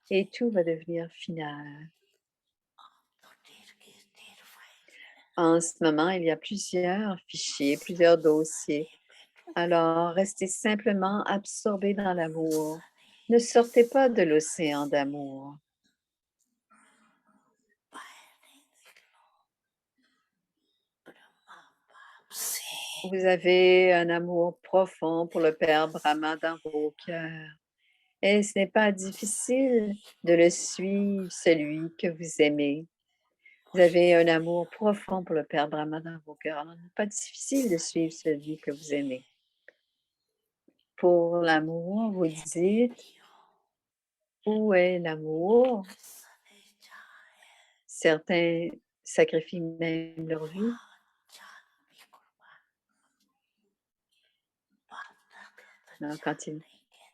et tout va devenir final. En ce moment, il y a plusieurs fichiers, plusieurs dossiers. Alors, restez simplement absorbé dans l'amour. Ne sortez pas de l'océan d'amour. Vous avez un amour profond pour le Père Brahma dans vos cœurs. Et ce n'est pas difficile de le suivre, celui que vous aimez. Vous avez un amour profond pour le Père Brahma dans vos cœurs. Alors, il n'est pas difficile de suivre celui que vous aimez. Pour l'amour, vous dites, où est l'amour? Certains sacrifient même leur vie. Alors,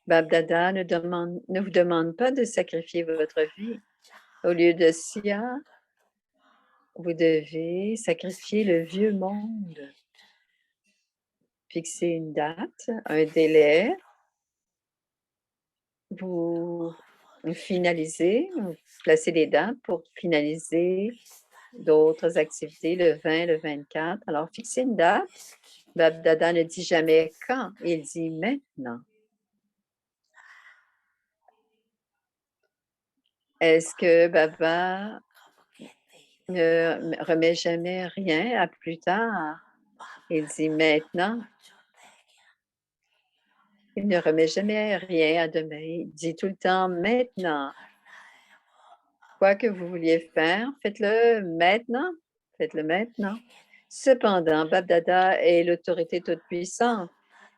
Bab Dada ne vous demande pas de sacrifier votre vie. Au lieu de cela, vous devez sacrifier le vieux monde. Fixer une date, un délai. Vous finalisez, vous placez des dates pour finaliser d'autres activités, le 20, le 24. Alors, fixez une date. Bab Dada ne dit jamais quand, il dit maintenant. Est-ce que Baba ne remet jamais rien à plus tard? Il dit maintenant. Il ne remet jamais rien à demain. Il dit tout le temps maintenant. Quoi que vous vouliez faire, faites-le maintenant. Faites-le maintenant. Cependant, Bab Dada est l'autorité toute-puissante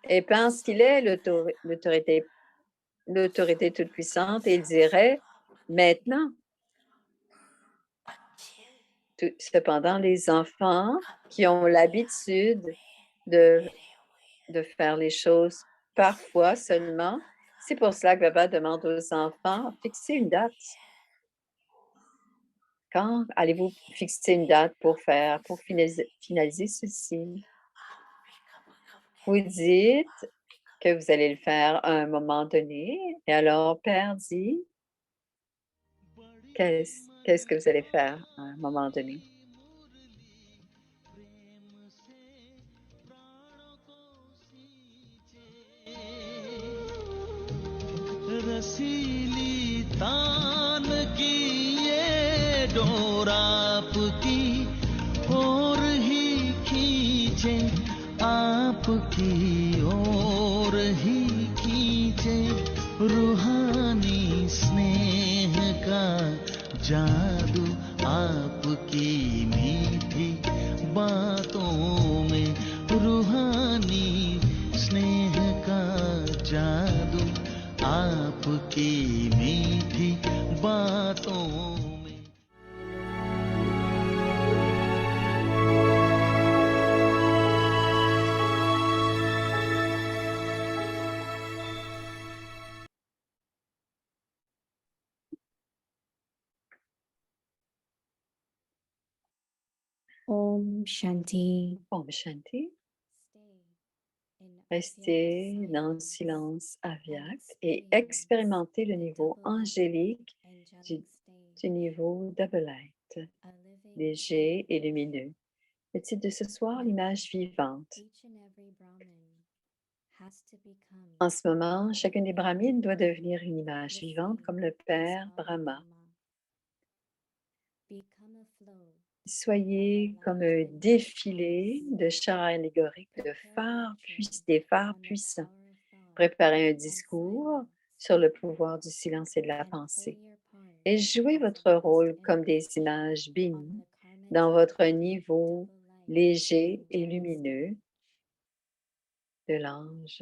et pense qu'il est l'autorité toute-puissante et il dirait maintenant. Cependant, les enfants qui ont l'habitude de, de faire les choses parfois seulement, c'est pour cela que Baba demande aux enfants, fixez une date. Quand allez-vous fixer une date pour finaliser ceci? Vous dites que vous allez le faire à un moment donné et alors Père dit, qu'est-ce que vous allez faire à un moment donné? रसीली तान की ये डोर आपकी और ही खींचे आपकी ओर ही खींचे रूहानी स्नेह का जादू आपकी मीठी बातों में रूहानी स्नेह का जादू आपकी मीठी बातों में Om Shanti. Om Shanti. Restez Restez dans le silence avyakt et expérimentez le niveau angélique du, du niveau double light, léger et lumineux. Le titre de ce soir, l'image vivante. En ce moment, chacun des brahmines doit devenir une image vivante comme le Père Brahma. Soyez comme un défilé de chars allégoriques, des phares puissants. Préparez un discours sur le pouvoir du silence et de la pensée. Et jouez votre rôle comme des images bénies dans votre niveau léger et lumineux de l'ange.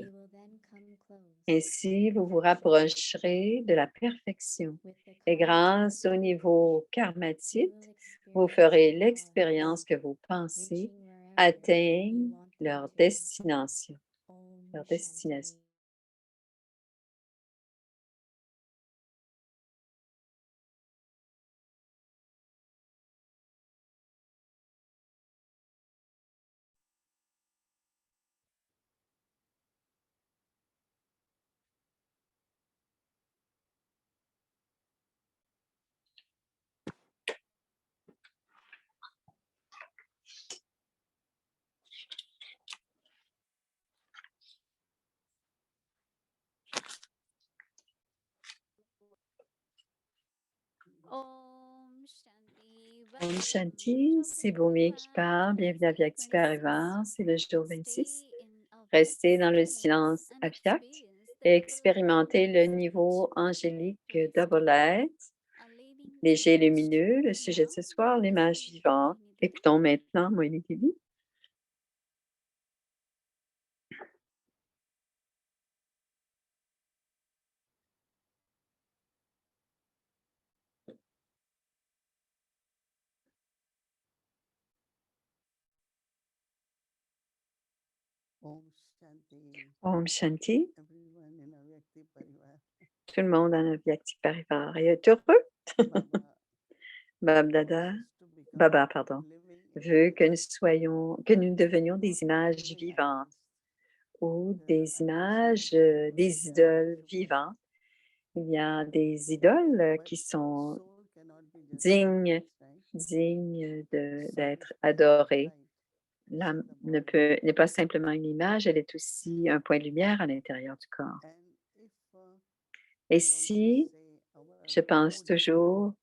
Ainsi, vous vous rapprocherez de la perfection. Et grâce au niveau karmatite, vous ferez l'expérience que vos pensées atteignent leur destination. Leur destination. Om Shanti, c'est Bhumi qui parle. Bienvenue à Vyakti Parivar, c'est le jour 26. Restez dans le silence avyakt et expérimentez le niveau angélique Double Light, léger et lumineux. Le sujet de ce soir, l'image vivante. Écoutons maintenant Moïni Devi. Om Shanti, Om Shanti, everyone in Avyakti Parivar. tout le monde en Vyakti Parivar est heureux. Baba Babdada, wants to become Baba, pardon, living veut que images, que nous devenions des not images living vivantes idols. ou There des are images, ancient idols des that are idoles worshipable, vivantes. Il y a des idoles but qui sont soul cannot be just dignes, idols, right? dignes Soul d'être is adorées. light L'âme inside the body. n'est pas simplement une image, elle est aussi un point de lumière à l'intérieur du corps. And if Et I always si say je our pense mood, toujours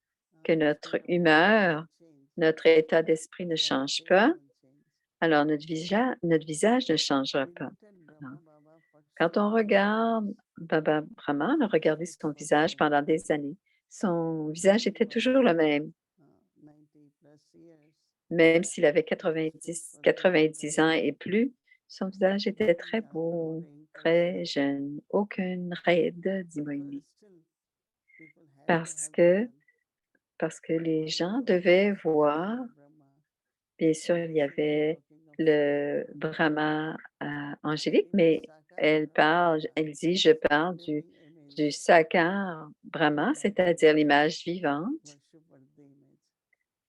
que notre state of mind humeur, doesn't change, notre état d'esprit ne that change face pas, won't change. alors notre visage ne changera We pas. looked at Alors, Brahma Baba for quand so on many regarde Baba Brahma, on a regardé son visage pendant des années. Son visage était toujours le même, 90 plus years. même s'il avait His face was 90 ans very et plus. Son visage était très young, beau, wrinkles, très jeune, aucune raide, dit because Moïni. still people had to Parce have que, vision. parce que les One gens Baba devaient was voir, Lord Brahma. bien sûr, il y She was avait talking of le Sakar Brahma angélique, Brahma. In mais Sakar elle dit, je parle du living image, Sakar Brahma, c'est-à-dire l'image vivante. worship worthy image.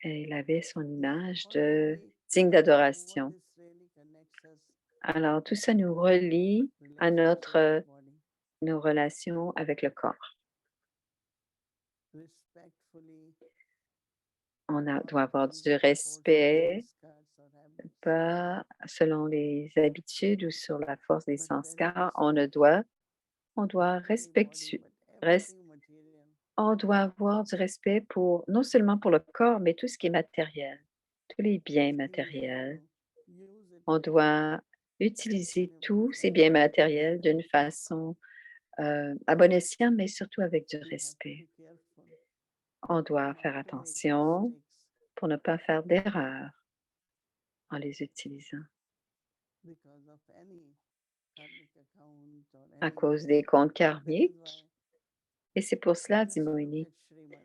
Et il avait son image All of digne what d'adoration. this really connects us Alors, tout ça nous relie à relationship with body. nos relations avec le corps. Respectfully, Doit avoir according du to the force of the respect, sanskars or habits. pas selon les habitudes ou sur la force des But there sanskars. is On doit not only body, respecter, but everything material. on doit avoir du respect pour, non seulement pour le corps, mais tout ce qui est matériel, tous les biens We have matériels. to use it On doit utiliser tous ces biens matériels d'une façon à bon escient, mais surtout avec du We have to respect. be careful On doit not faire to make attention mistakes pour ne pas faire d'erreurs en les utilisant because of any karmic account or à any. cause des comptes That is karmiques. why Et c'est pour cela, we dit have to look Moïni, at Srimad.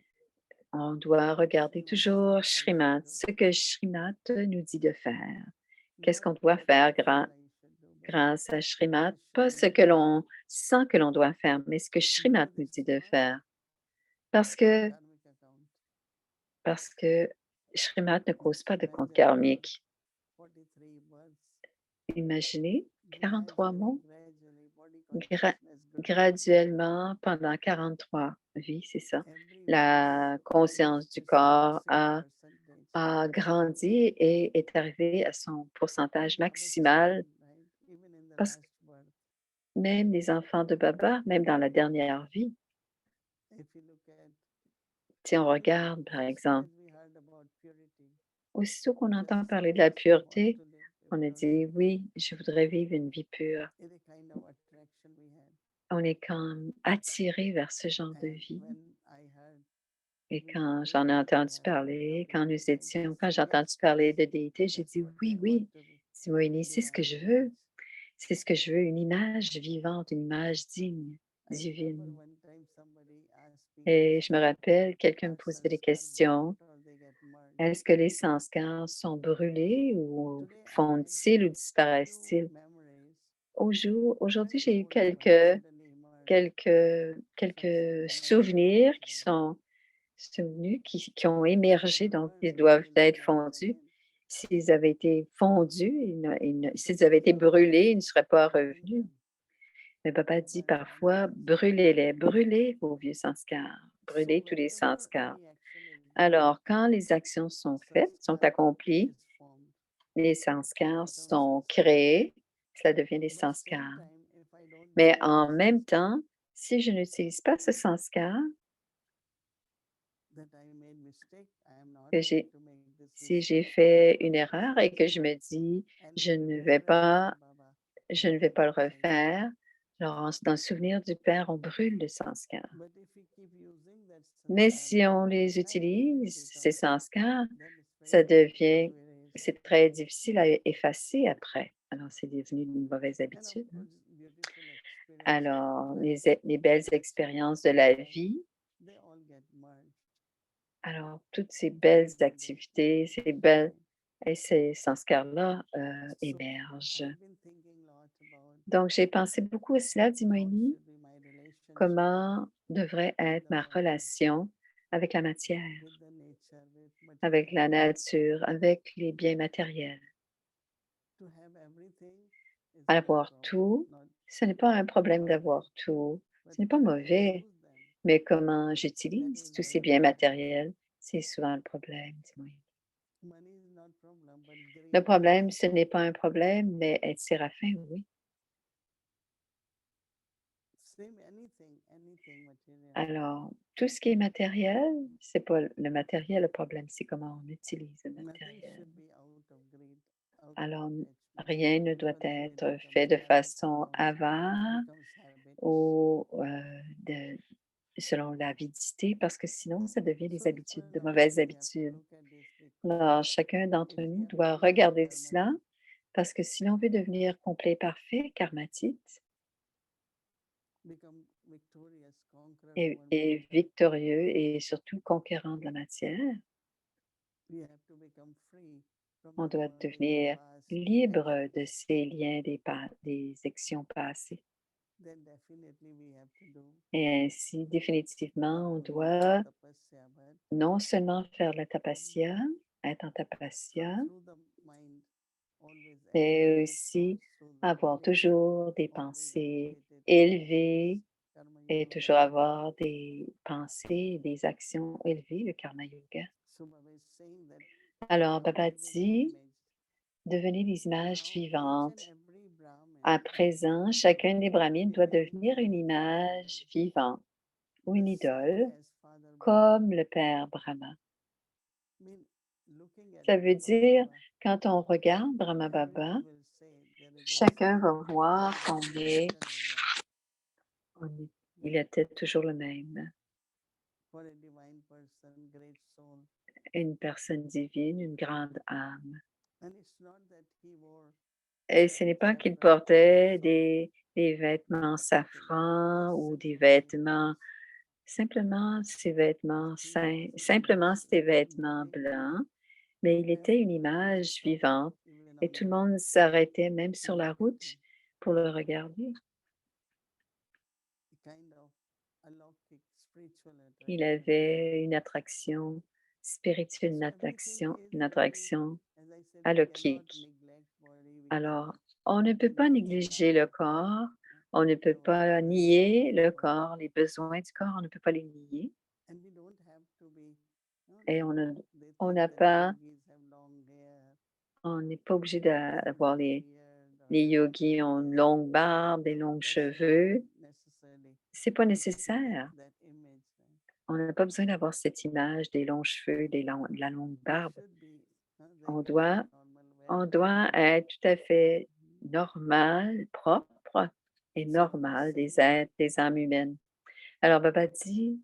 on doit regarder Srimad toujours Sri Shrimad, Aurobindo. ce que Shrimad nous dit de faire. Qu'est-ce Not qu'on doit what faire we feel I should do, but grâce à Shrimad? what Pas ce Srimad que says. l'on sent que l'on doit faire, mais ce que Shrimad nous Because dit it's de not faire. Parce a que, karmic account. parce que Shrimad ne cause pas de compte Imagine for karmique. 43 births, Imaginez 43 mots gradually body gra- consciousness grows. graduellement pendant 43 vies, c'est ça. Every La conscience du corps percentage. a grandi et est arrivée à son pourcentage Baba's maximal children, right? Even in the parce que last birth. même les enfants de Baba, même dans la dernière vie, If you look at, si on regarde par as soon exemple, as we heard about purity, aussitôt qu'on just entend parler de said, la I want pureté, to live on a pure. dit oui, je voudrais vivre une vie pure. It's a kind of attraction we had. On est comme attiré vers ce genre de And vie. when I heard Et we quand were j'en ai able to entendu have parler, quand nous divinity, I étions, quand said j'ai yes, entendu parler de déité, j'ai that's dit what oui, I oui, want to be. Timoénie, c'est ce que je Divine veux. image. C'est ce que je veux, une image vivante, une image digne, I remember divine. one time somebody asked me, Et je me rappelle, quelqu'un me are posait des sanskar questions. burnt or they get merged? Est-ce que les sanskars sont brûlés ou Today I had fondent-ils ou few disparaissent-ils? memories Aujourd'hui, when j'ai eu old birds suddenly emerged. quelques Some souvenirs memories are qui ont émergé, donc ils doivent être fondus. S'ils avaient été fondus, s'ils avaient été brûlés, ils ne seraient pas revenus. Mais papa dit parfois, brûlez vos vieux sanskars, brûlez tous les sanskars. Alors, quand les actions sont faites, sont accomplies, les sanskars sont créés, cela devient des sanskars. Mais en même temps, si je n'utilise pas ce sanskar, que si j'ai fait une erreur et que je me dis, je ne vais pas, je ne vais pas le refaire, alors dans le souvenir du Père, on brûle le sanskar. Mais si on les utilise, ces sanskars, ça devient, c'est très difficile à effacer après. Alors, c'est devenu une mauvaise habitude, hein. Alors, les belles expériences de la vie, alors toutes ces belles activités, et ces sanskars-là émergent. Donc, j'ai pensé beaucoup à cela, dit Moïni, comment devrait être ma relation avec la matière, avec la nature, avec les biens matériels. Avoir tout, ce n'est pas un problème d'avoir tout, ce n'est pas mauvais, mais comment j'utilise tous ces biens matériels, c'est souvent le problème, dit Moïni. Le problème, ce n'est pas un problème, mais être séraphin, oui. Alors, tout ce qui est matériel, c'est pas le matériel le problème, c'est comment on utilise le matériel. Alors, rien ne doit être fait de façon avare ou selon l'avidité, parce que sinon, ça devient des habitudes, de mauvaises habitudes. Alors, chacun d'entre nous doit regarder cela, parce que si l'on veut devenir complet, parfait, karmatite, et victorieux et surtout conquérant de la matière, on doit devenir libre de ces liens des actions passées. Et ainsi, définitivement, on doit non seulement faire la tapasya, être en tapasya, mais aussi avoir toujours des pensées élevées et toujours avoir des pensées et des actions élevées, le karma yoga. Alors, Baba dit, devenez des images vivantes. À présent, chacun des brahmines doit devenir une image vivante ou une idole, comme le Père Brahma. Ça veut dire, quand on regarde Brahma Baba, chacun va voir il était toujours le même. Une personne divine, une grande âme. Et ce n'est pas qu'il portait des vêtements safrans ou des vêtements, simplement ses vêtements blancs, mais il était une image vivante et tout le monde s'arrêtait même sur la route pour le regarder. Il avait une attraction spirituelle, une attraction alokhique. Alors, on ne peut pas négliger le corps, on ne peut pas nier le corps, les besoins du corps, on ne peut pas les nier. Et on n'est pas obligé d'avoir les yogis ont une longue barbe, des longs cheveux. C'est pas nécessaire. On n'a pas besoin d'avoir cette image des longs cheveux, de la longue barbe. On doit être tout à fait normal, propre et normal des êtres, des âmes humaines. Alors, Baba dit,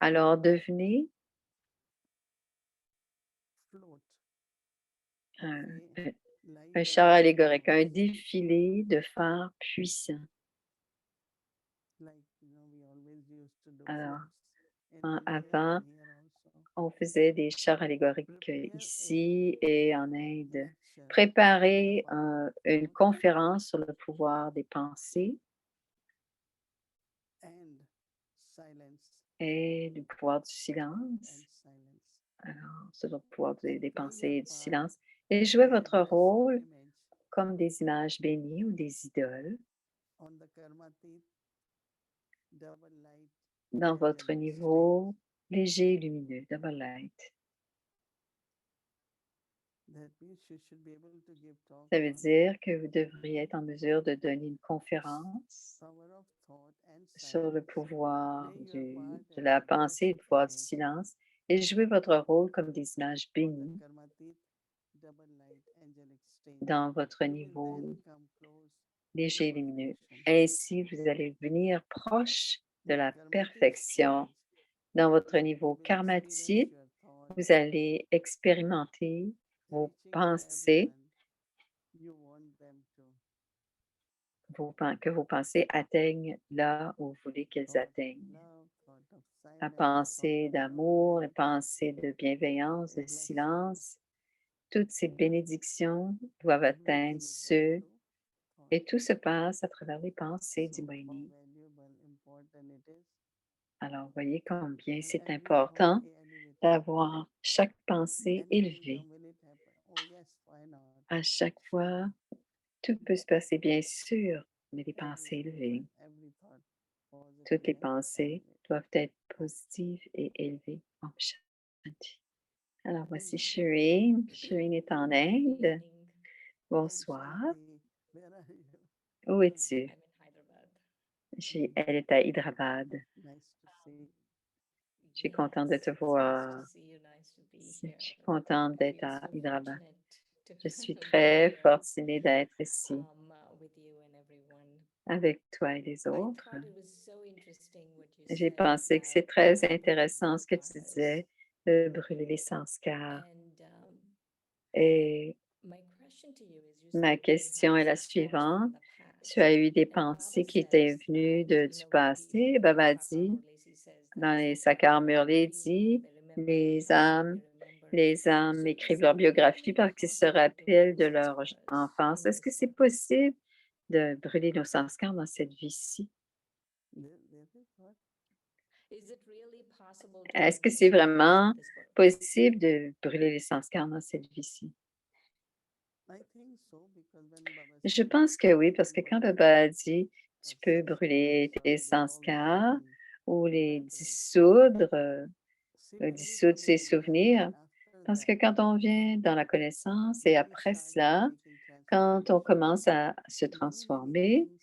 alors devenez un, un char allégorique, un défilé de phares puissants. Alors, avant, on faisait des chars allégoriques ici et en Inde. Préparer une conférence sur le pouvoir des pensées et du pouvoir du silence. Alors, sur le pouvoir des pensées et du silence. Et jouez votre rôle comme des images bénies ou des idoles dans votre niveau léger et lumineux, double light. That means you should be able to give talk Ça veut on dire que vous devriez être en mesure de donner une conférence power of thought and sur le silence. pouvoir Play your part de as la a pensée et le pouvoir du devotional silence et jouer votre rôle comme des images of the bénies Karmatit double light angelic state. dans votre You will niveau then come close léger et to lumineux. perfection. Ainsi, vous allez venir proche de In la Karmatic perfection. stage, Dans votre you niveau will experience karmatique, your thoughts vous allez expérimenter vos reaching to pensées, everyone you want them to. que vos pensées atteignent là où vous voulez qu'elles Thought of atteignent. love, thought of La silence, thought pensée of d'amour, la goodness, pensée de bienveillance, de blessing. silence, toutes ces bénédictions doivent atteindre Everything is ceux, done through thought. et tout se passe à travers les pensées, dit So how Moïni. valuable, important it is. Alors, voyez combien And c'est every important thought elevated. d'avoir chaque pensée Anything élevée. come will it happen? Oh yes, why not? À chaque fois, tout peut se passer, bien sûr, mais des pensées élevées. Every thought Toutes les positive and pensées elevated. doivent être positives et élevées. Om Shanti. Alors, voici Hello. Shireen. Shireen est en Good Inde. evening. Om Bonsoir. Shanti. Where are you? Où es-tu? I'm in Hyderabad. Elle est à Hyderabad. Nice to see. Je suis contente de te Yes, it's nice voir. to see you, nice to be Je here. suis contente I d'être feel à so Hyderabad. fortunate Je to suis be très here fortunée d'être ici with you and everyone. avec toi et les I autres. thought it was so interesting what you J'ai said pensé que c'est about très burning intéressant ce que tu sanskaras. disais de brûler les sanskars. And Et my question to you is, you ma said you question had est la these thoughts from suivante. the Tu as past. eu des And Baba pensées qui étaient says venues that, du when passé. the Baba Sakar dit, Murli says dans that les some people Sakar write Murli biography, dit, they remember les childhood, âmes, they remember. les âmes So écrivent is leur it biographie really parce qu'ils se possible to rappellent de burn leur sanskaras enfance. in Est-ce que this c'est life? possible de brûler nos sanskars dans cette vie-ci? There is what? Is it really possible to Est-ce que burn c'est sanskaras vraiment in this world? possible de brûler les sanskars dans cette vie-ci? I think so because when Baba Je said pense que oui, parce que you quand can Baba a dit tu have peux sanskars brûler or tes dissolve sanskars them ou in les matter, dissoudre, see very dissoudre ses funny because souvenirs, after parce que that quand on vient dans la connaissance et when we après started cela, making quand on transformation, commence à se many transformer, things,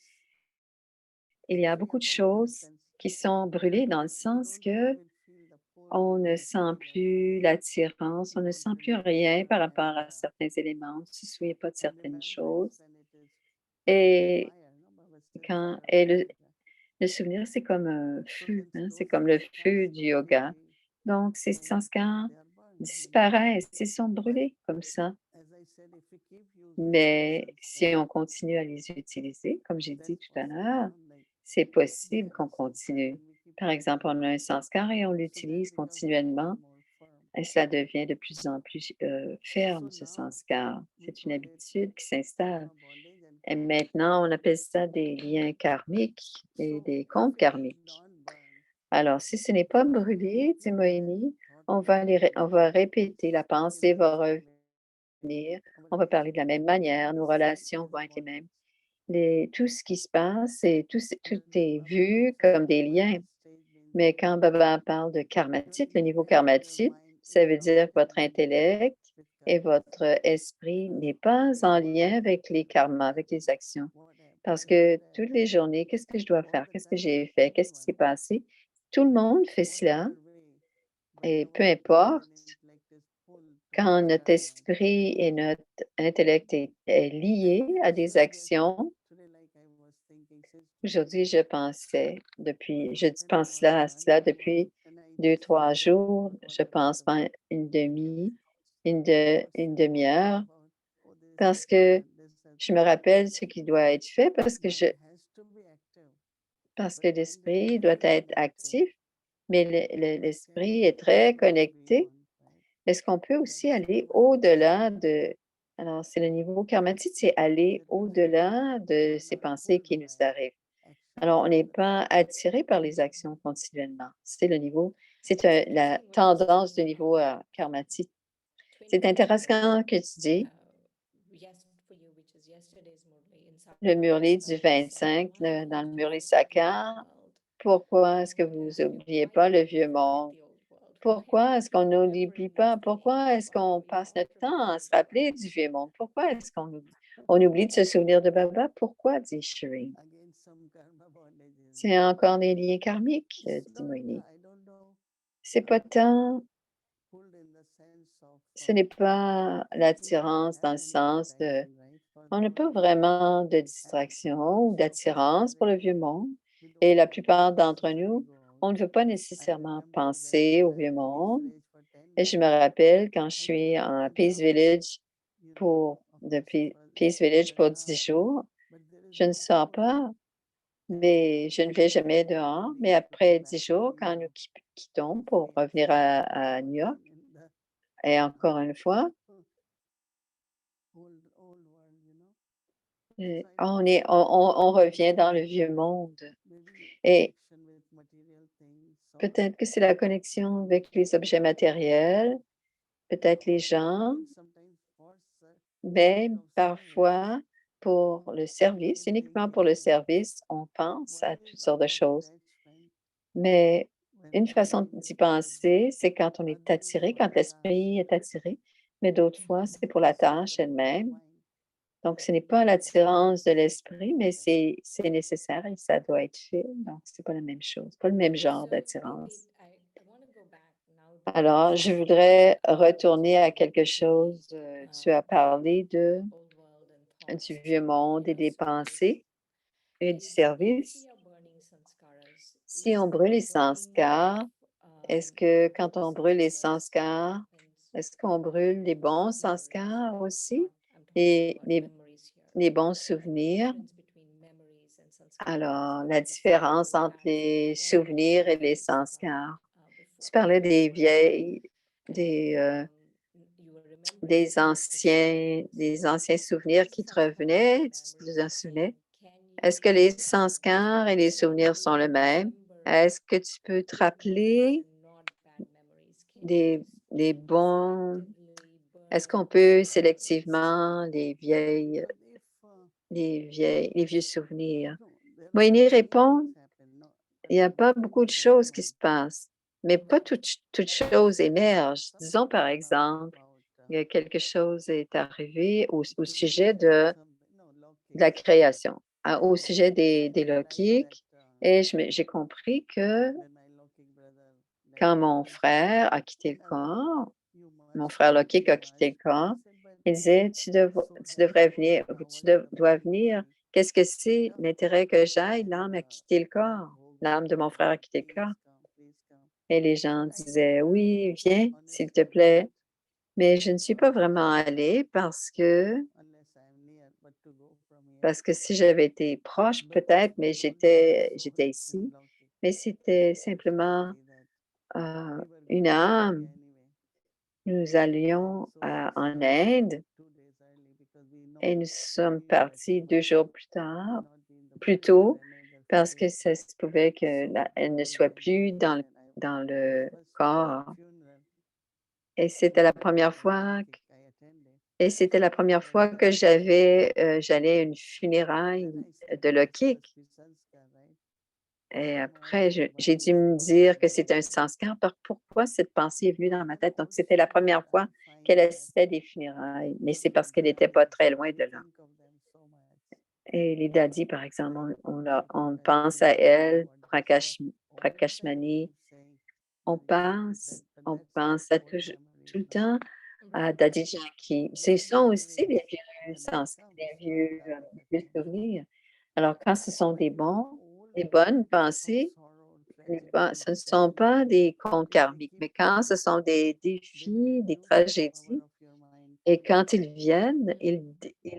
il y a especially beaucoup de upon acceptance, choses qui sont brûlées dans le we sens don't que even feel the pull, on we ne don't sent feel plus anything, l'attirance, we on ne don't sent plus rien par rapport à certains éléments, on ne se souvient pas de and certaines choses. remembrance when it is Et fire, no? Baba said quand fire of et tantra. le souvenir, c'est comme un So feu, then hein, c'est those comme le sanskars feu du yoga. slowly Donc, ces then sanskars they are burned. disparaissent, ils sont But brûlés comme ça. as I said, if we keep using Mais those si sanskars, on continue à les utiliser, comme j'ai that's dit tout à possible, l'heure, Like c'est we possible have qu'on a sanskar continue. and we keep Par exemple, on a un sanskar et on so that l'utilise becomes more and continuellement more firm. et cela devient de plus en plus ferme, So ce now sanskar. we C'est une call it habitude qui s'installe. karma bondage and Et karma maintenant, on appelle ça des liens karmiques et So des if comptes it is karmiques. non burn, Alors, si ce n'est pas we brûlé, dit repeat that Moïni, thought on va, again on va répéter, la pensée in the va same revenir, way. Our on va parler de la même manière, nos relationship relations is vont être les bondage. mêmes. Tout ce qui se passe, et tout When est Baba vu talks of comme des liens. karmatic stage means Mais quand Baba parle de karmatite, le means niveau that your karmatite, mind ça is veut not dire que in votre link intellect with et karma. votre esprit n'est pas en lien avec les karmas, avec les actions. What Parce happened? que What toutes les happened? journées, qu'est-ce que je dois All faire? the Qu'est-ce que time, j'ai fait? Qu'est-ce qui s'est everyone, passé? Tout le monde fait cela. whatever way, but Et peu our mind importe, and intellect is pulled quand towards notre karma actions. esprit et notre intellect est lié And à I des suggest actions, today, like I was thinking, since aujourd'hui, je pensais, je when I pense was là à cela learning depuis and I deux, just trois forgot jours, about je whatever pense the pas I was une thinking demi-heure, about, oh, this has parce to be que done, this has je to me be done. rappelle ce qui doit être fait, Mind has to be active, parce que but mind is l'esprit doit very être connected. actif, mais But can l'esprit we est très go connecté. beyond, right? Est-ce qu'on peut That aussi is aller karmatic au-delà stage. de... Alors, c'est le niveau karmatique, c'est aller That means we au-delà de are ces not pensées pulled qui nous by arrivent. actions Alors, on all n'est the pas time. attiré par les actions continuellement. C'est le niveau, c'est It's la interesting what you tendance du say. niveau karmatique. C'est 24, intéressant que tu dis yes, for you, which is yesterday's Murli in le Sakar murli du Murli, said, 25 why dans don't le you Murli forget the old Sakar. world? Pourquoi est-ce que And vous oubliez why pas don't le we vieux forget monde? the old world? Pourquoi est-ce qu'on n'oublie pas? Pourquoi est-ce qu'on passe notre temps à se rappeler du vieux monde? Pourquoi est-ce on oublie de se souvenir de Baba? Pourquoi? Dit Shireen. Again, some karma bondages. C'est encore des liens karmiques, It's dit not, Moini. I don't know, C'est pas tant, pulled in the sense of ce n'est pas we don't l'attirance dans have le any sens de, attraction, right? For on n'a the pas vraiment de distraction ou d'attirance pour le vieux monde. Et la plupart d'entre nous, on ne veut pas nécessairement penser au vieux monde. Et je me rappelle quand je suis en Peace Village Peace Village pour 10 jours, je ne sors pas, mais je ne vais jamais dehors. Mais après 10 jours, quand nous quittons pour revenir à New York, et encore une fois, on revient dans le vieux monde. Et peut-être que c'est la connexion avec les objets matériels, peut-être les gens, mais parfois pour le service, uniquement pour le service, on pense à toutes sortes de choses. Mais une façon d'y penser, c'est quand on est attiré, quand l'esprit est attiré, mais d'autres fois, c'est pour la tâche elle-même. Donc, ce n'est pas l'attirance de l'esprit, mais c'est nécessaire et ça doit être fait. Donc, c'est pas la même chose, pas le même genre So d'attirance. I want to go back now to Alors, je voudrais retourner à quelque chose. Tu as parlé old world and du thoughts. vieux monde et des pensées et du If service. we are burning sanskaras, Si on is brûle les burning sanskars, est-ce que quand on brûle les sanskars, means est-ce qu'on brûle les bons sanskars aussi I'm talking et about memories here. les bons The souvenirs? difference between memories and sanskaras Alors, is la that the sanskara différence we entre have les from old souvenirs et les memories sanskars. Tu before parlais when you des were young vieilles, des, and you were remembering the des anciens souvenirs qui te revenaient, tu te en souvenais. Est-ce que les sanskars et les souvenirs sont le même? Est-ce que tu peux te rappeler des, des bons... Est-ce qu'on peut sélectivement les vieux souvenirs? Moïni répond, il n'y a pas beaucoup de choses qui se passent, mais pas toutes choses émergent. Disons par exemple, quelque chose est arrivé au sujet de la création, au sujet des Lokik, et j'ai compris que quand mon frère a quitté le corps, mon frère Lokik a quitté le corps, il disait, tu devrais venir, dois venir. Qu'est-ce que c'est l'intérêt que j'aille? L'âme a quitté le corps. L'âme de mon frère a quitté le corps. Et les gens disaient, oui, viens, s'il te plaît. Mais je ne suis pas vraiment allée parce que si j'avais été proche, peut-être, mais j'étais ici. Mais c'était simplement une âme. Nous allions en Inde et nous sommes partis 2 jours plus tôt, parce que ça se pouvait qu'elle ne soit plus dans le corps. Et c'était la première fois que j'allais à une funéraille de Lokik. Et après, j'ai dû me dire que c'était un sanskar. Pourquoi cette pensée est venue dans ma tête? Donc, c'était la première fois qu'elle assistait à des funérailles, mais c'est parce qu'elle n'était pas très loin de là. Et les dadis, par exemple, on pense à elle, Prakashmani, on pense à tout le temps à Daddy Jackie. Ce sont aussi des vieux sanskars, des vieux souvenirs. Alors, quand ce sont des bonnes pensées, ce ne sont pas des comptes karmiques, mais quand ce sont des défis, des tragédies, et quand ils viennent, ils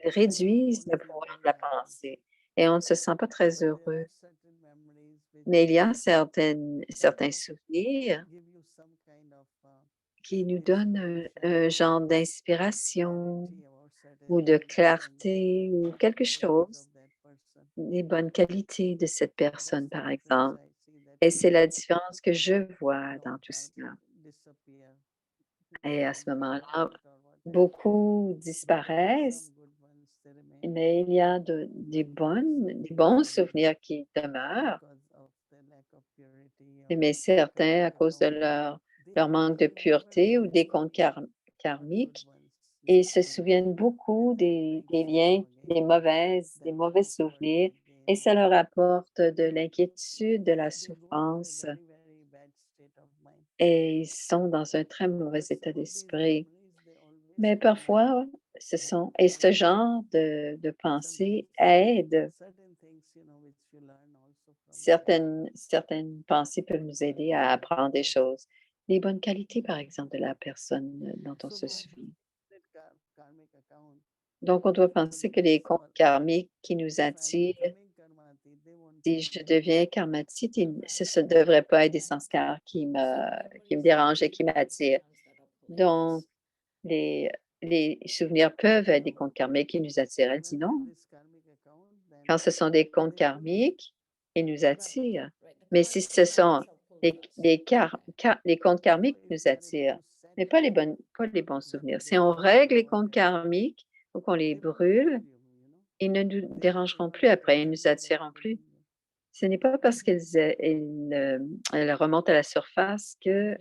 réduisent le pouvoir de la pensée et on ne se sent pas très heureux. Mais il y a certains souvenirs qui nous donnent un genre d'inspiration ou de clarté ou quelque chose, des bonnes qualités de cette personne, par exemple. Et c'est la différence que je vois dans tout cela. Et à ce moment-là, beaucoup disparaissent, mais il y a des bons souvenirs qui demeurent, mais certains, à cause de leur leur manque de pureté ou des comptes karmiques et se souviennent beaucoup des liens, des mauvais souvenirs et ça leur apporte de l'inquiétude, de la souffrance et ils sont dans un très mauvais état d'esprit. Mais parfois, ce genre de pensée aide. Certaines pensées peuvent nous aider à apprendre des choses. Les bonnes qualités, par exemple, de la personne dont on se souvient. Donc, on doit penser que les comptes karmiques qui nous attirent, si je deviens karmatite, ce ne devrait pas être des sanskars qui me dérangent et qui m'attirent. Donc, les, les souvenirs peuvent être des comptes karmiques qui nous attirent. Elle dit non. Quand ce sont des comptes karmiques, ils nous attirent. Mais si ce sont les comptes karmiques qui nous attirent, mais pas les bons souvenirs. Si on règle les comptes karmiques ou qu'on les brûle, ils ne nous dérangeront plus après, ils ne nous attireront plus. Ce n'est pas parce elles remontent à la surface que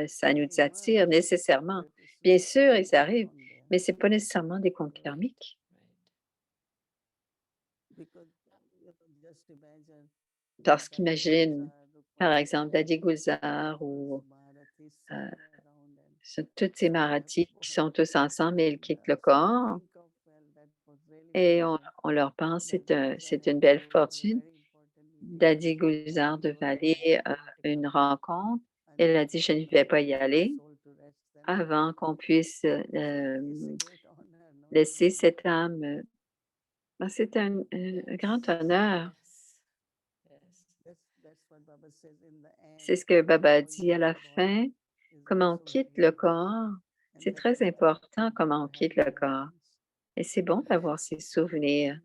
ça nous attire nécessairement. Bien sûr, ils arrivent, mais ce n'est pas nécessairement des comptes karmiques. Parce qu'imagine, par exemple, Dadi Gulzar ou toutes ces Marathis qui sont tous ensemble et ils quittent le corps et on leur pense c'est une belle fortune. Dadi Gulzar devait aller à une rencontre. Elle a dit: «Je ne vais pas y aller avant qu'on puisse, laisser cette âme», c'est un grand honneur. C'est ce que Baba dit à la fin. Comment on quitte le corps, c'est très important comment on quitte le corps et c'est bon d'avoir ces souvenirs.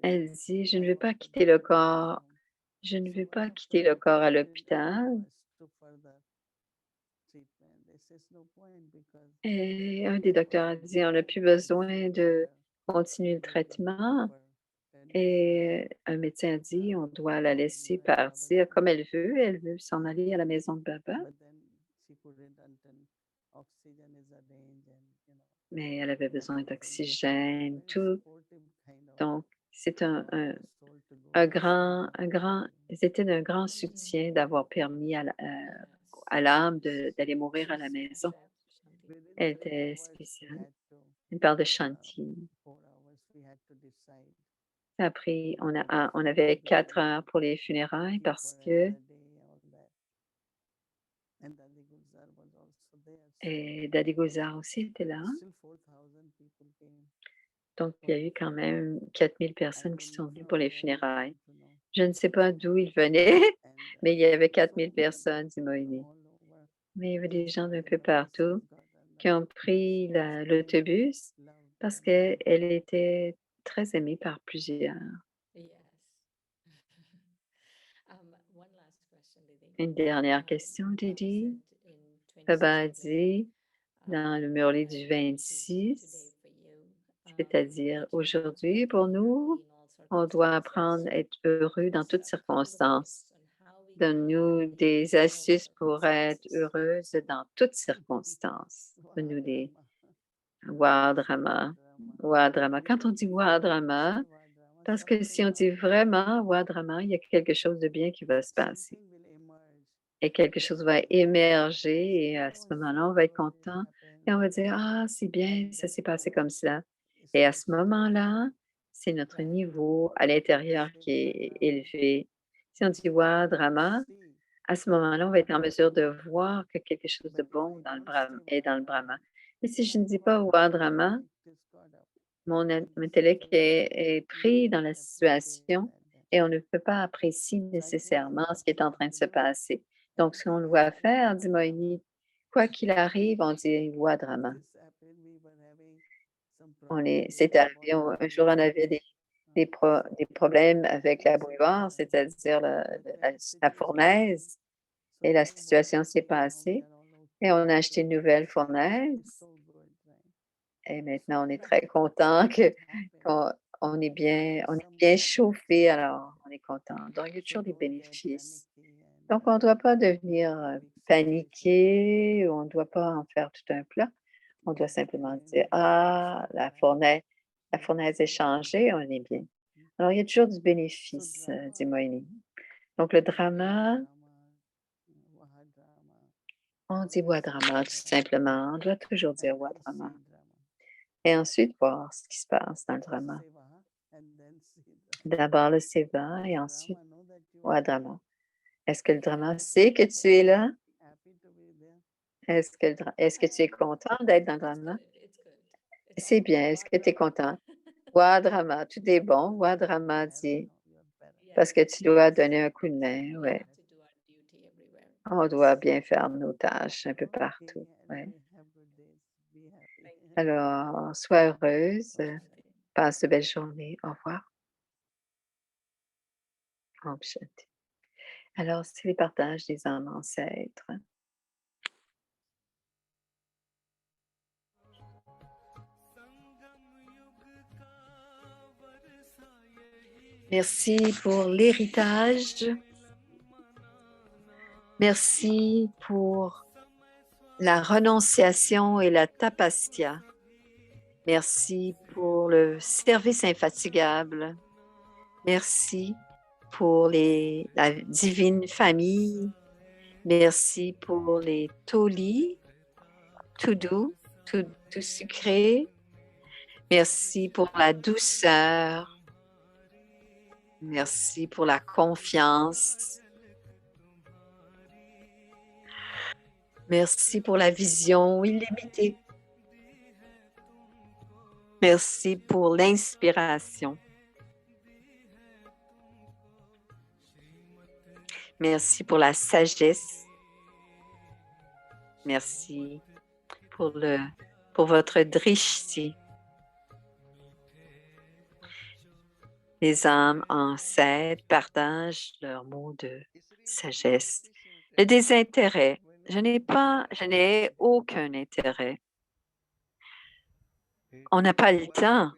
Elle dit: «Je ne veux pas quitter le corps, je ne veux pas quitter le corps à l'hôpital» et un des docteurs a dit: «On n'a plus besoin de continuer le traitement» et un médecin a dit: «On doit la laisser partir comme elle veut s'en aller à la maison de Baba». Mais elle avait besoin d'oxygène, tout. Donc, c'est ils étaient d'un grand soutien d'avoir permis à l'âme d'aller mourir à la maison. Elle était spéciale. Elle parle de Shanti. Après, on avait 4 heures pour les funérailles parce que et Dadi Gozar aussi était là. Donc, il y a eu quand même 4000 personnes qui sont venues pour les funérailles. Je ne sais pas d'où ils venaient, mais il y avait 4000 personnes, dit Moïse. Mais il y avait des gens d'un peu partout qui ont pris l'autobus parce qu'elle était très aimée par plusieurs. Yes. One last question, Didi. Une dernière question, Baba Didi. said in Baba a 26 dit dans le Murli du today 26, for you, c'est-à-dire that you need to aujourd'hui be pour happy nous, in all on doit circumstances. apprendre à être heureux dans toutes So how the circonstances. tips on how we can be Donne-nous happy des in all astuces pour être circumstances. heureuse dans toutes circonstances. Donne-nous des Wadrama. Wadrama. Quand on dit Wadrama, parce que si on dit vraiment Wadrama, il y a quelque chose de bien qui va se passer et quelque chose va émerger et à ce moment-là, on va être content et on va dire: «Ah, c'est bien, ça s'est passé comme ça» et à ce moment-là, c'est notre niveau à l'intérieur qui est élevé. Si on dit Wadrama, à ce moment-là, on va être en mesure de voir que quelque chose de bon est dans le Brahma. Mais si je ne dis pas Wadrama, mon intellect est pris dans la situation et on ne peut pas apprécier nécessairement ce qui est en train de se passer. Donc, ce qu'on doit faire, dit Moïni, quoi qu'il arrive, on dit Wadrama. C'est arrivé, un jour, on avait des problèmes avec la bouilloire, c'est-à-dire la fournaise, et la situation s'est passée. Et on a acheté une nouvelle fournaise et maintenant on est très content qu'on on est bien chauffé, alors on est content. Donc il y a toujours des bénéfices. Donc, on ne doit pas devenir paniqué, on ne doit pas en faire tout un plat. On doit simplement dire, ah, la fournaise est changée, on est bien. Alors, il y a toujours du bénéfice, dit Moïni. Donc, le drama, on dit Wadrama tout simplement. On doit toujours dire Wadrama. Et ensuite, voir ce qui se passe dans le drama. D'abord le Seva et ensuite Wadrama. Est-ce que le drama sait que tu es là? Est-ce que tu es content d'être dans le drama? C'est bien. Est-ce que tu es content? Wadrama, tout est bon. Wadrama dit, parce que tu dois donner un coup de main. Ouais. On doit bien faire nos tâches un peu partout. Ouais. Alors, sois heureuse. Passe de belles journées. Au revoir. Om Shanti. Alors, c'est les partages des âmes ancêtres. Merci pour l'héritage. Merci pour la renonciation et la tapasya. Merci pour le service infatigable. Merci pour la divine famille. Merci pour les tolis, tout doux, tout sucré. Merci pour la douceur. Merci pour la confiance. Merci pour la vision illimitée. Merci pour l'inspiration. Merci pour la sagesse. Merci pour votre drishti. Les âmes ancêtres partagent leurs mots de sagesse. Le désintérêt. Je n'ai aucun intérêt. On n'a pas le temps.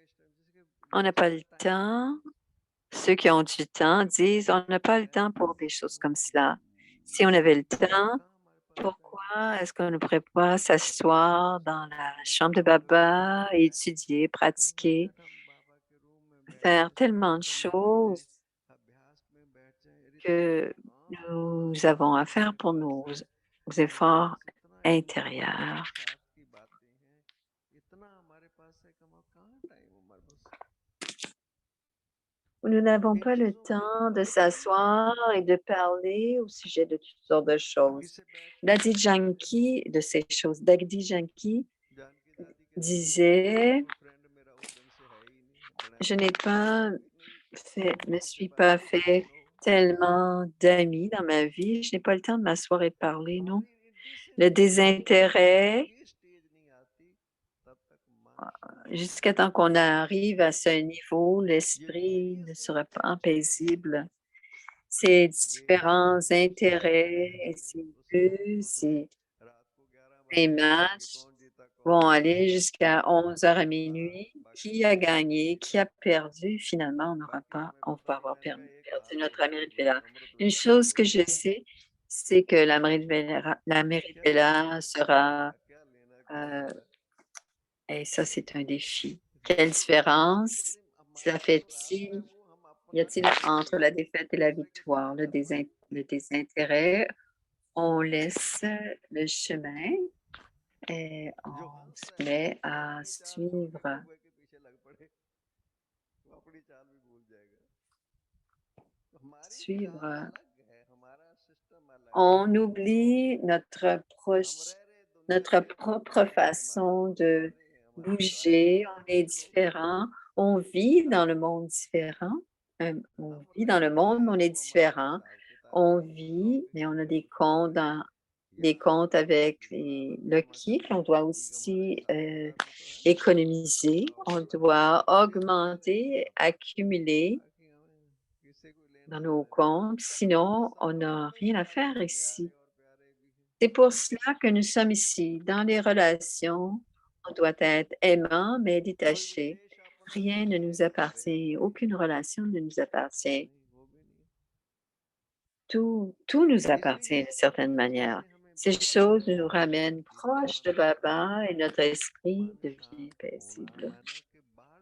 On n'a pas le temps. Ceux qui ont du temps disent, on n'a pas le temps pour des choses comme cela. Si on avait le temps, pourquoi est-ce qu'on ne pourrait pas s'asseoir dans la chambre de Baba, étudier, pratiquer, faire tellement de choses que nous avons à faire pour nos efforts intérieurs. Nous n'avons pas le temps de s'asseoir et de parler au sujet de toutes sortes de choses. Dadi Janki, de ces choses, Dagdi Janki disait, je ne suis pas fait tellement d'amis dans ma vie, je n'ai pas le temps de m'asseoir et de parler, non? Le désintérêt, jusqu'à temps qu'on arrive à ce niveau, l'esprit ne sera pas paisible. Ces différents intérêts, ces buts, ces matchs vont aller jusqu'à 11h à minuit. Qui a gagné? Qui a perdu? Finalement, on va avoir perdu notre Amrit Vela. Une chose que je sais, c'est que l'Amrit Vela sera... et ça, c'est un défi. Quelle différence cela fait-il? Y a-t-il entre la défaite et la victoire? Le désintérêt, on laisse le chemin et on se met à suivre. On oublie notre propre façon de bouger, on est différent, on vit dans le monde différent, on vit dans le monde, mais on est différent. On vit, mais on a des comptes avec les Lucky qu'on doit aussi économiser. On doit augmenter, accumuler dans nos comptes, sinon on n'a rien à faire ici. C'est pour cela que nous sommes ici. Dans les relations, on doit être aimant, mais détaché. Rien ne nous appartient. Aucune relation ne nous appartient. tout nous appartient d'une certaine manière. Ces choses nous ramènent proches de Baba et notre esprit devient paisible.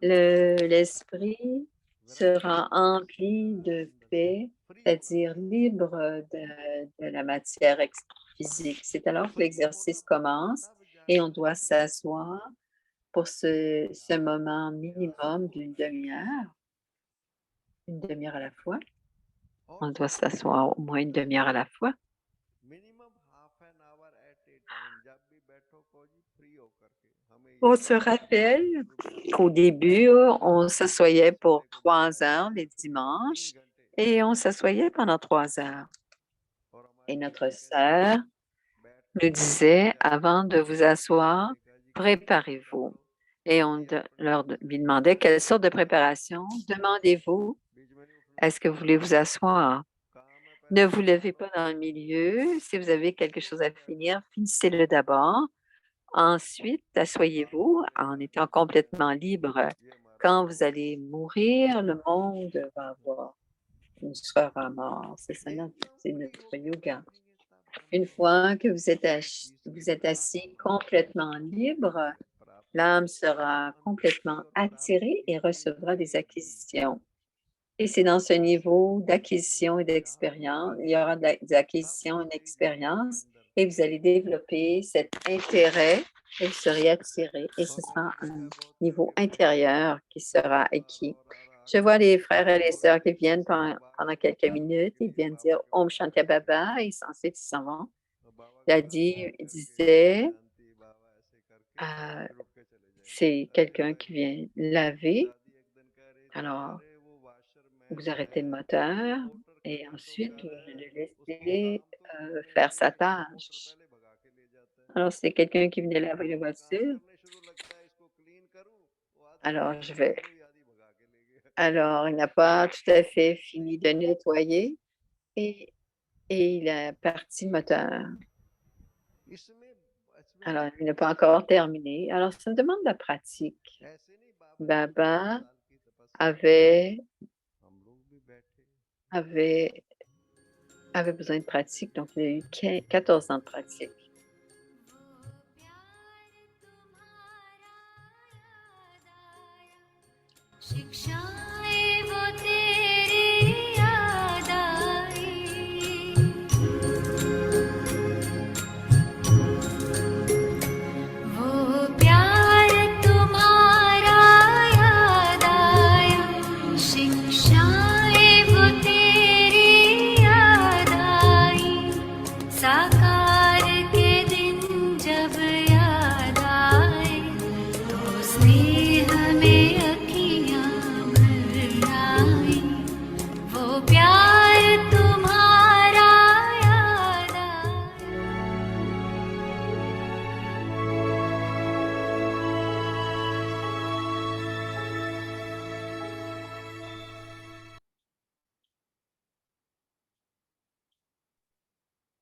L'esprit sera empli de paix, c'est-à-dire libre de la matière physique. C'est alors que l'exercice commence et on doit s'asseoir pour ce moment minimum d'une demi-heure, une demi-heure à la fois. On doit s'asseoir au moins une demi-heure à la fois. On se rappelle qu'au début, on s'assoyait pour 3 heures les dimanches et on s'assoyait pendant 3 heures. Et notre sœur nous disait, avant de vous asseoir, préparez-vous. Et on lui demandait quelle sorte de préparation. Demandez-vous, est-ce que vous voulez vous asseoir? Ne vous levez pas dans le milieu. Si vous avez quelque chose à finir, finissez-le d'abord. Ensuite, asseyez-vous en étant complètement libre. Quand vous allez mourir, le monde va avoir sera mort. C'est ça, c'est notre yoga. Une fois que vous êtes assis complètement libre, l'âme sera complètement attirée et recevra des acquisitions. Et c'est dans ce niveau d'acquisition et d'expérience, il y aura des acquisitions et d'expérience, et vous allez développer cet intérêt et vous serez attiré. Et ce sera un niveau intérieur qui sera acquis. Je vois les frères et les sœurs qui viennent pendant quelques minutes, ils viennent dire Om Shanti Baba, et ensuite ils s'en vont. Il disait, c'est quelqu'un qui vient laver. Alors, vous arrêtez le moteur et ensuite, vous le laissez faire sa tâche. Alors, c'est quelqu'un qui venait laver la voiture. Alors, il n'a pas tout à fait fini de nettoyer et il a parti le moteur. Alors, il n'a pas encore terminé. Alors, ça me demande de la pratique. Baba avait besoin de pratique, donc il a eu 14 ans de pratique. शिक्षाएं वो तेरी याद आई वो प्यार तुम्हारा याद आया शिक्षाएं वो तेरी याद आई साकार के दिन जब याद आए तो स्नेह में अखियां भर आई वो प्यार तुम्हारा याद आया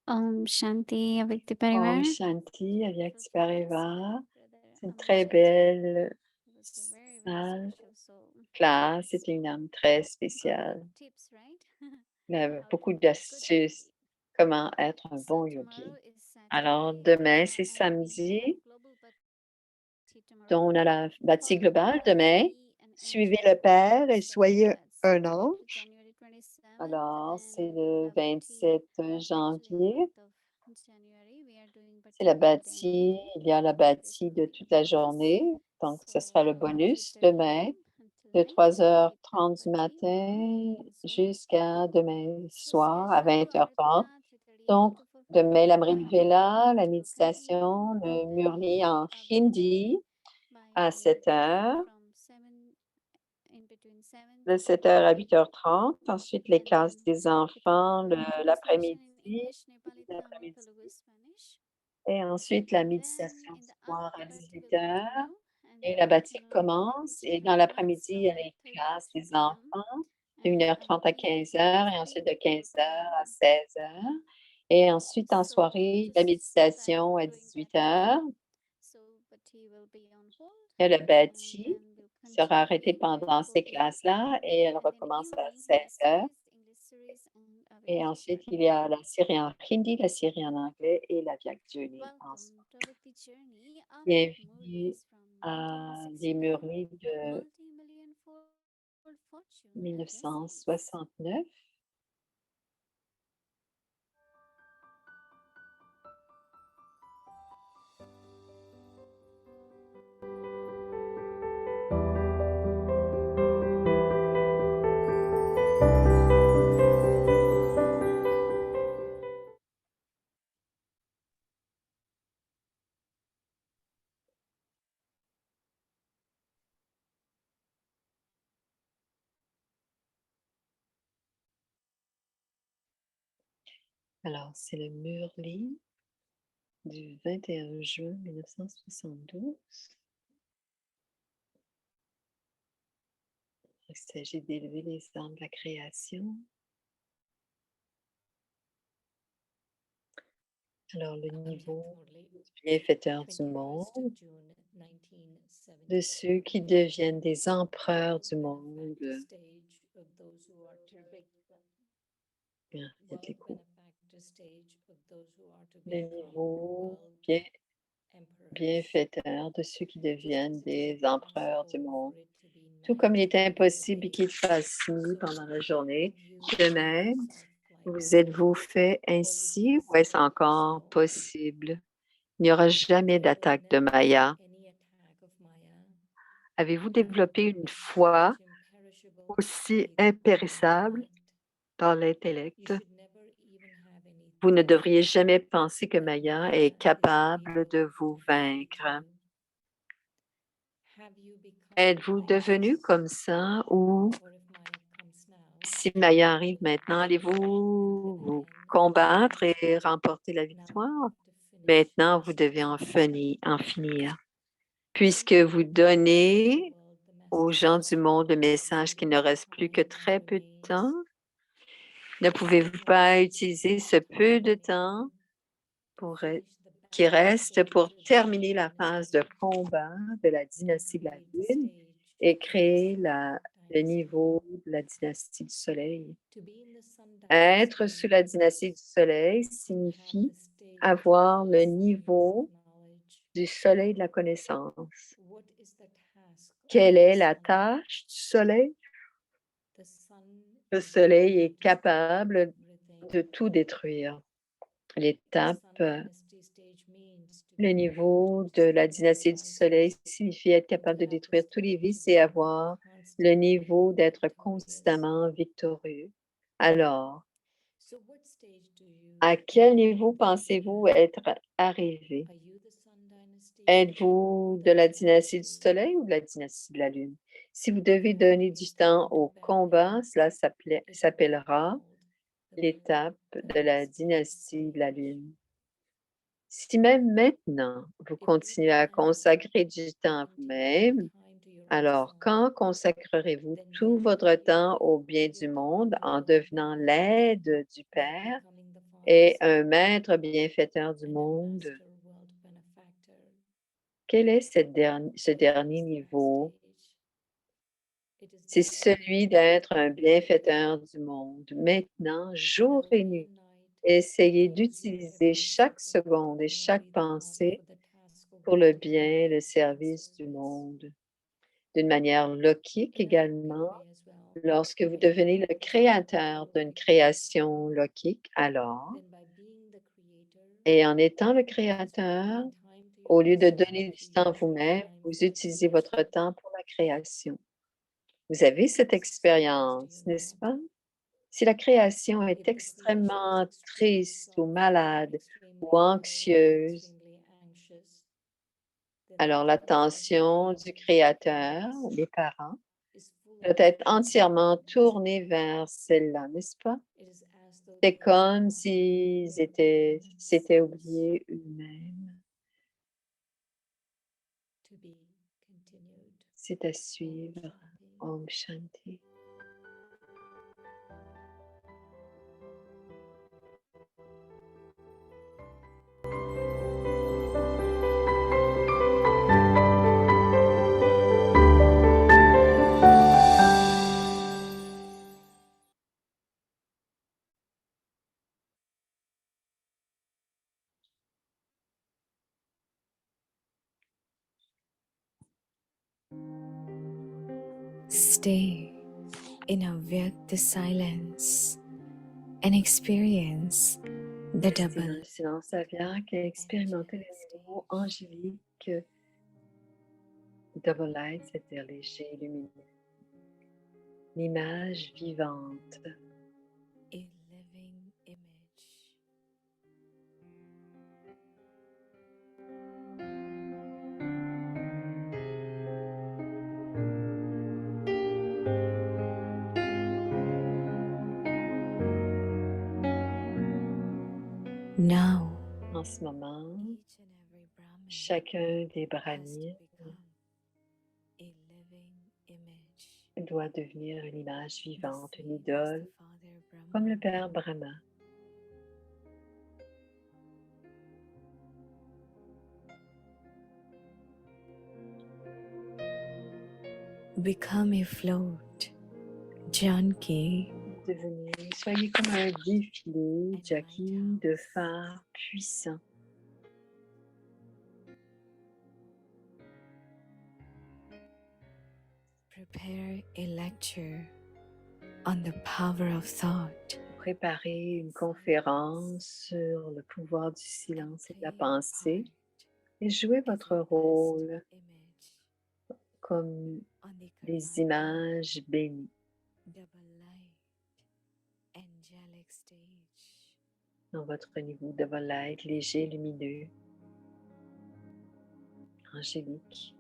Om Shanti avec tes Om parivars. Shanti, Avyakti Parivar. C'est une très belle salle, classe. C'était une âme très spéciale. Il avait beaucoup d'astuces. Comment être un bon yogi. Alors, demain, c'est samedi. Donc, on a la bâtie globale demain. Suivez le Père et soyez un ange. Alors, c'est le 27 janvier. C'est la bâtie. Il y a la bâtie de toute la journée. Donc, ce sera le bonus demain de 3h30 du matin jusqu'à demain soir à 20h30. Donc, demain, l'Amrit Vela, la méditation, le Murli en Hindi à 7h, de 7h à 8h30. Ensuite, les classes des enfants l'après-midi. Et ensuite, la méditation du soir à 18h. Et la bâtie commence. Et dans l'après-midi, il y a les classes des enfants de 1h30 à 15h et ensuite de 15h à 16h. Et ensuite, en soirée, la méditation à 18h. Et la bâtie sera arrêtée pendant ces classes-là et elle recommence à 16h. Et ensuite, il y a la série en hindi, la série en anglais et la Vyak Journey en Welcome soi. to Avicti Journey. Bienvenue à Les Murlis de Multi-million fold fortune. 1969. Alors, c'est le Murli du 21 juin 1972. Il s'agit d'élever les armes de la création. Alors, le niveau du bienfaiteur du monde, de ceux qui deviennent des empereurs du monde. Bien, faites l'écho. Le niveau bienfaiteur de ceux qui deviennent des empereurs du monde. Tout comme il est impossible qu'il fasse nuit pendant la journée, de même, vous êtes-vous fait ainsi ou est-ce encore possible? Il n'y aura jamais d'attaque de Maya. Avez-vous développé une foi aussi impérissable dans l'intellect? Vous ne devriez jamais penser que Maya est capable de vous vaincre. Êtes-vous devenu comme ça ou si Maya arrive maintenant, allez-vous vous combattre et remporter la victoire? Maintenant, vous devez en finir. Puisque vous donnez aux gens du monde le message qu'il ne reste plus que très peu de temps, ne pouvez-vous pas utiliser ce peu de temps qui reste pour terminer la phase de combat de la dynastie de la Lune et créer le niveau de la dynastie du Soleil? Être sous la dynastie du Soleil signifie avoir le niveau du Soleil de la connaissance. Quelle est la tâche du Soleil? Le Soleil est capable de tout détruire. L'étape, le niveau de la dynastie du Soleil signifie être capable de détruire tous les vices et avoir le niveau d'être constamment victorieux. Alors, à quel niveau pensez-vous être arrivé? Êtes-vous de la dynastie du Soleil ou de la dynastie de la Lune? Si vous devez donner du temps au combat, cela s'appellera l'étape de la dynastie de la Lune. Si même maintenant, vous continuez à consacrer du temps à vous-même, alors quand consacrerez-vous tout votre temps au bien du monde en devenant l'aide du Père et un maître bienfaiteur du monde? Quel est ce dernier niveau? C'est celui d'être un bienfaiteur du monde. Maintenant, jour et nuit, essayez d'utiliser chaque seconde et chaque pensée pour le bien et le service du monde. D'une manière logique également, lorsque vous devenez le créateur d'une création logique, alors, et en étant le créateur, au lieu de donner du temps vous-même, vous utilisez votre temps pour la création. Vous avez cette expérience, n'est-ce pas? Si la création est extrêmement triste ou malade ou anxieuse, alors l'attention du créateur, les parents, doit être entièrement tournée vers celle-là, n'est-ce pas? C'est comme s'ils s'étaient oubliés eux-mêmes. C'est à suivre. Om Shanti. Stay in a Vyakta silence and experience the Restez dans double. le silence aviaque et expérimentez le niveau angélique double light, c'est-à-dire léger et lumineux. L'image vivante. A living image. Now, En ce moment, each and every Brahmin chacun des has to brahmins become a living image, doit devenir une image the vivante, une same as idole, the Father comme le Brahman. Père Brahma. Become a float, Janki, Soyez comme un défilé, Jackie, de phares puissants. prepare a lecture on the power of thought. Préparez une conférence sur le pouvoir du silence et de la pensée et jouez votre rôle comme des images bénies Double light, angelic stage. dans votre niveau double light, léger, lumineux, angélique.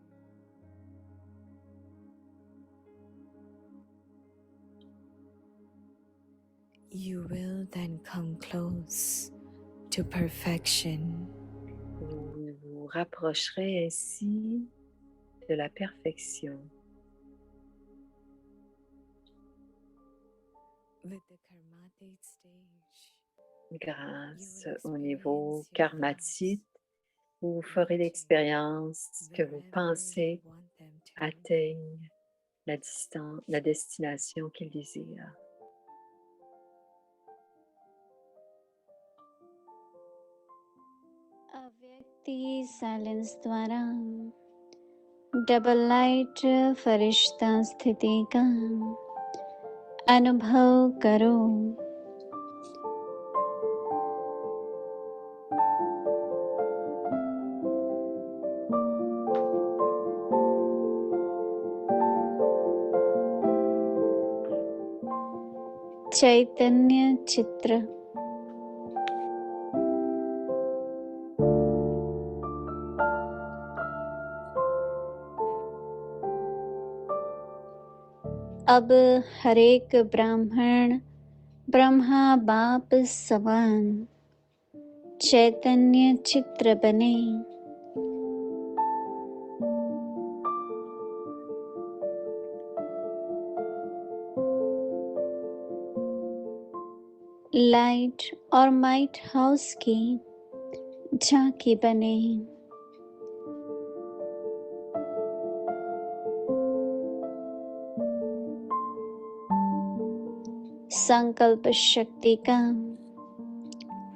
You will then come close to perfection. Vous vous rapprocherez ainsi de la perfection With the karmatic stage, grâce au niveau karmatique. Vous ferez l'expérience que vos pensées atteignent la destination qu'ils désirent. अव्यक्ति साइलेंस द्वारा double light फरिश्ता स्थिति का अनुभव करो। चैतन्य चित्र अब हरेक ब्राह्मण ब्रह्मा बाप समान चैतन्य चित्र बने। लाइट और माइट हाउस की झांकी बने। संकल्प शक्ति का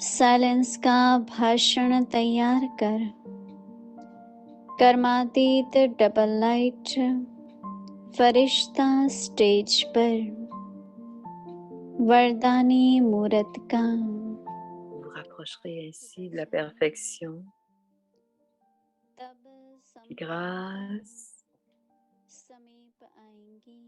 साइलेंस का भाषण तैयार कर कर्मातीत डबल लाइट फरिश्ता स्टेज पर वरदानी मूरत का Vous vous rapprocherez ainsi de la perfection तब qui, grâce समीप आएंगी।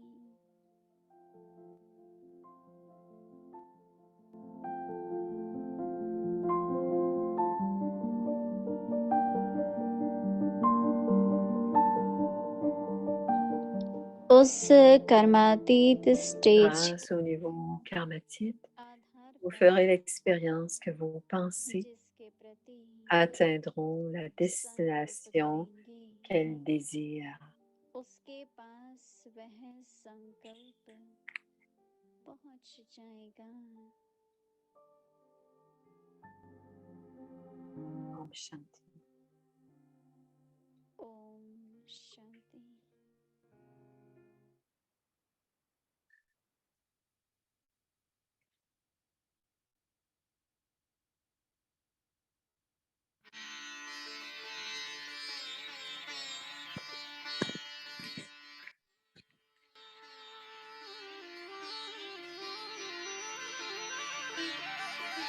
उस कर्मातीत stage grâce au niveau karmatique, आधार vous पर ferez l'expérience que vos pensées जिसके प्रति atteindront la संकल्प destination करेंगी, qu'elles désirent. उसके पास वह संकल्प पहुंच जाएगा। Om Shanti.